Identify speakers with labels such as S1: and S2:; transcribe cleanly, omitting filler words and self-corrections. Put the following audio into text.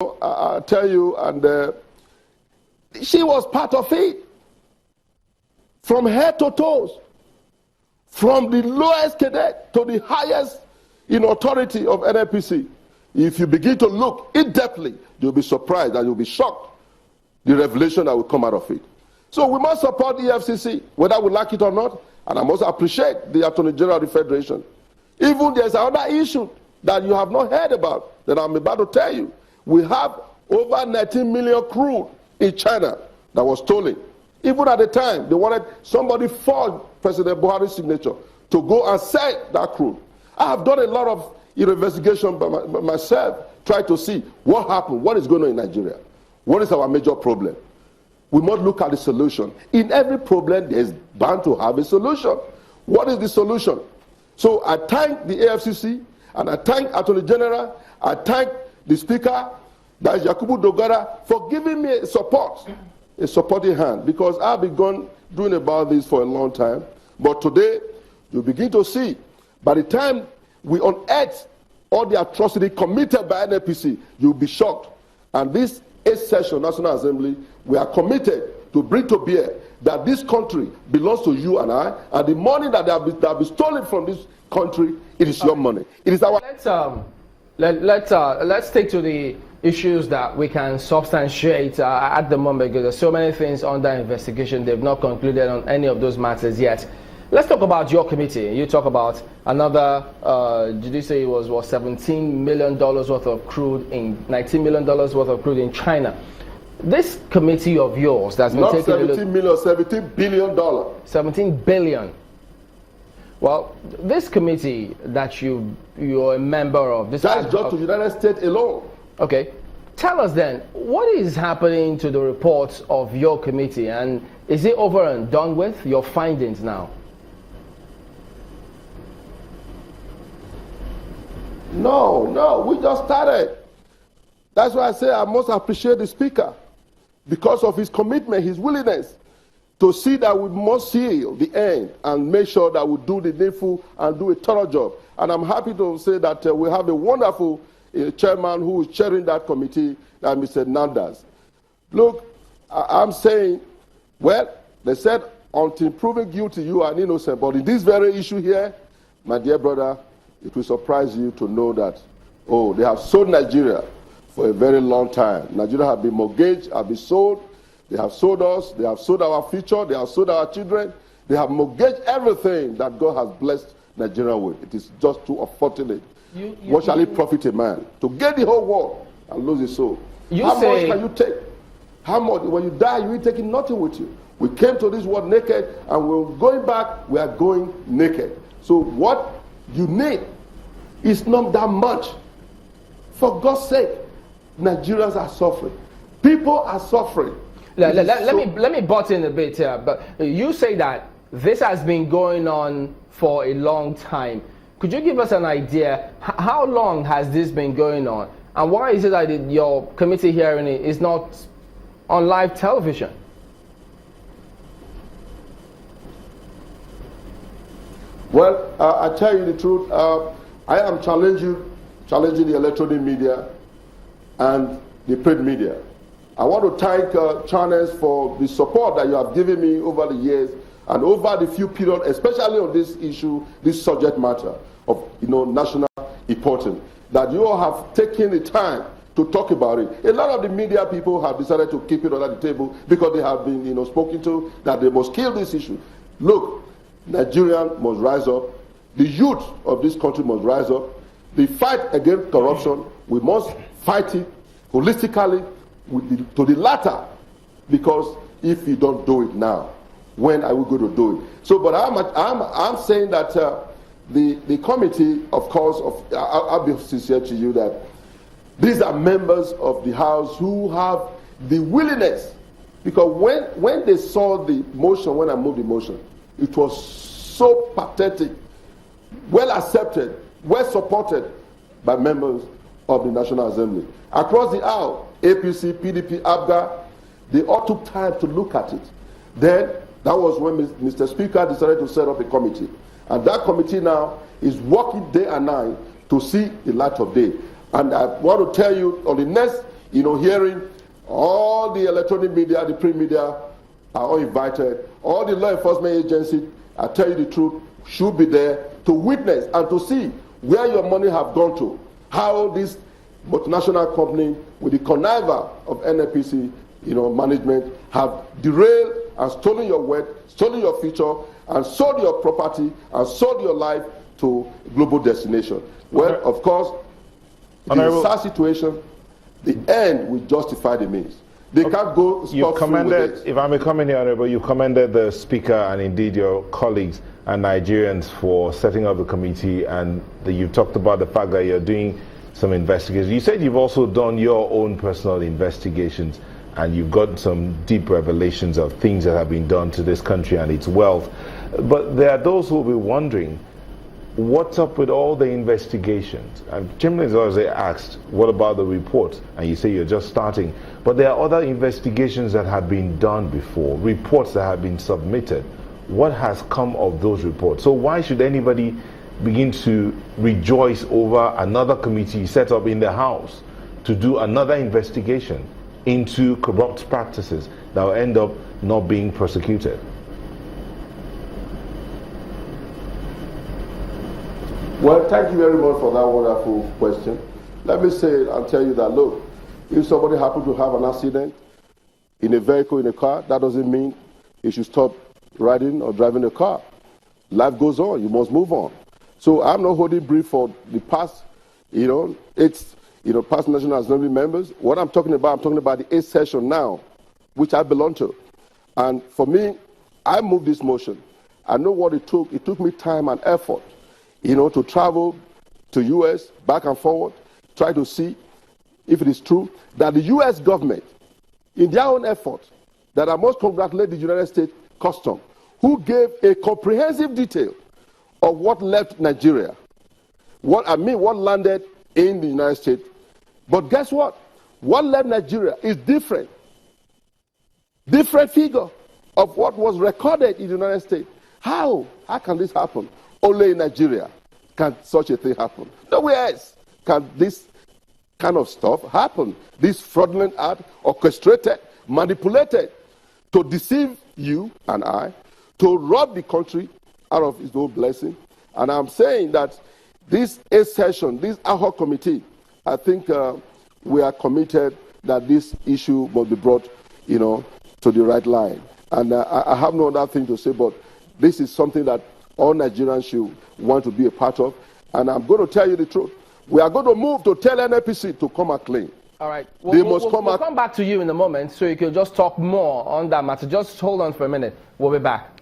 S1: I tell you, and she was part of it. From head to toes. From the lowest cadet to the highest in authority of NNPC. If you begin to look in-depthly, you'll be surprised and you'll be shocked the revelation that will come out of it. So we must support the EFCC, whether we like it or not, and I must appreciate the Attorney General of the Federation. Even there's another issue that you have not heard about, that I'm about to tell you. We have over 19 million crude in China that was stolen. Even at the time, they wanted somebody forged President Buhari's signature to go and sell that crude. I have done a lot of investigation by myself, trying to see what happened, what is going on in Nigeria, what is our major problem. We must look at the solution. In every problem, there's bound to have a solution. What is the solution? So I thank the AFCC, and I thank Attorney General, I thank the Speaker, that is Yakubu Dogara, for giving me support, a supporting hand, because I've been doing about this for a long time. But today, you begin to see, by the time we unearth all the atrocity committed by NNPC, you'll be shocked. And this 8th session National Assembly, we are committed to bring to bear that this country belongs to you and I, and the money that have been stolen from this country, it is your money. It is our.
S2: Let's take to the issues that we can substantiate at the moment, because there's so many things under investigation. They've not concluded on any of those matters yet. Let's talk about your committee. You talk about another, did you say it was what, $17 million worth of crude in, $19 million worth of crude in China. This committee of yours that's been taking a look...
S1: $17 billion.
S2: 17 billion. Well, this committee that you're a member of... This
S1: that's just to the United States alone.
S2: Okay. Tell us then, what is happening to the reports of your committee, and is it over and done with, your findings now?
S1: No, we just started. That's why I say I must appreciate the Speaker, because of his commitment, his willingness to see that we must seal the end and make sure that we do the needful and do a thorough job. And I'm happy to say that we have a wonderful chairman who is chairing that committee, Mr. Nandas. Look, I'm saying, well, they said until proven guilty, you are innocent. But in this very issue here, my dear brother, it will surprise you to know that, oh, they have sold Nigeria for a very long time. Nigeria has been mortgaged, has been sold. They have sold us. They have sold our future. They have sold our children. They have mortgaged everything that God has blessed Nigeria with. It is just too unfortunate. What shall it profit a man to get the whole world and lose his soul? How much can you take? How much? When you die, you ain't taking nothing with you. We came to this world naked, and we're going back, we are going naked. So what you need is not that much. For God's sake, Nigerians are suffering. People are suffering.
S2: Let me butt in a bit here. But you say that this has been going on for a long time. Could you give us an idea, how long has this been going on? And why is it that your committee hearing is not on live television?
S1: Well, I tell you the truth. I am challenging the electronic media and the print media. I want to thank channels for the support that you have given me over the years and over the few periods, especially on this issue, this subject matter of national importance, that you all have taken the time to talk about it. A lot of the media people have decided to keep it under the table because they have been spoken to that they must kill this issue. Look, Nigerians must rise up. The youth of this country must rise up. The fight against corruption, we must fight it holistically to the latter, because if we don't do it now, when are we going to do it? So, but I'm saying that the committee, of course, I'll be sincere to you that these are members of the House who have the willingness, because when they saw the motion, when I moved the motion, it was so pathetic, well accepted, well supported by members of the National Assembly. Across the aisle, APC, PDP, ABGA, they all took time to look at it. Then, that was when Mr. Speaker decided to set up a committee. And that committee now is working day and night to see the light of day. And I want to tell you, on the next hearing all the electronic media, the print media are all invited. All the law enforcement agencies, I tell you the truth, should be there to witness and to see where your money have gone to, how this multinational company with the conniver of NNPC, management have derailed and stolen your wealth, stolen your future, and sold your property and sold your life to global destination. Well, of course, in a sad situation, the end will justify the means. They can't go scot-free with it.
S3: If I may comment here, Honorable, you commended the Speaker and indeed your colleagues and Nigerians for setting up the committee, and you talked about the fact that you're doing some investigations. You said you've also done your own personal investigations, and you've got some deep revelations of things that have been done to this country and its wealth. But there are those who will be wondering, what's up with all the investigations? And Chairman has always asked, what about the reports? And you say you're just starting. But there are other investigations that have been done before, reports that have been submitted. What has come of those reports? So why should anybody begin to rejoice over another committee set up in the House to do another investigation into corrupt practices that will end up not being prosecuted?
S1: Well, thank you very much for that wonderful question. Let me say and tell you that, look, if somebody happens to have an accident in a vehicle, in a car, that doesn't mean you should stop riding or driving a car. Life goes on. You must move on. So I'm not holding brief for the past, past National Assembly members. What I'm talking about the 8th session now, which I belong to. And for me, I moved this motion. I know what it took. It took me time and effort, to travel to U.S., back and forward, try to see if it is true that the U.S. government, in their own effort, that I must congratulate the United States Customs, who gave a comprehensive detail of what left Nigeria, what landed in the United States. But guess what? What left Nigeria is different figure of what was recorded in the United States. How can this happen? Only in Nigeria can such a thing happen. Nowhere else can this kind of stuff happen. This fraudulent act, orchestrated, manipulated to deceive you and I, to rob the country out of its own blessing. And I'm saying that this 8th session, this ad hoc committee, I think we are committed that this issue must be brought, to the right line. And I have no other thing to say, but this is something that all Nigerians should want to be a part of. And I'm going to tell you the truth. We are going to move to tell NNPC to come and clean.
S2: All right. We'll come back to you in a moment so you can just talk more on that matter. Just hold on for a minute. We'll be back.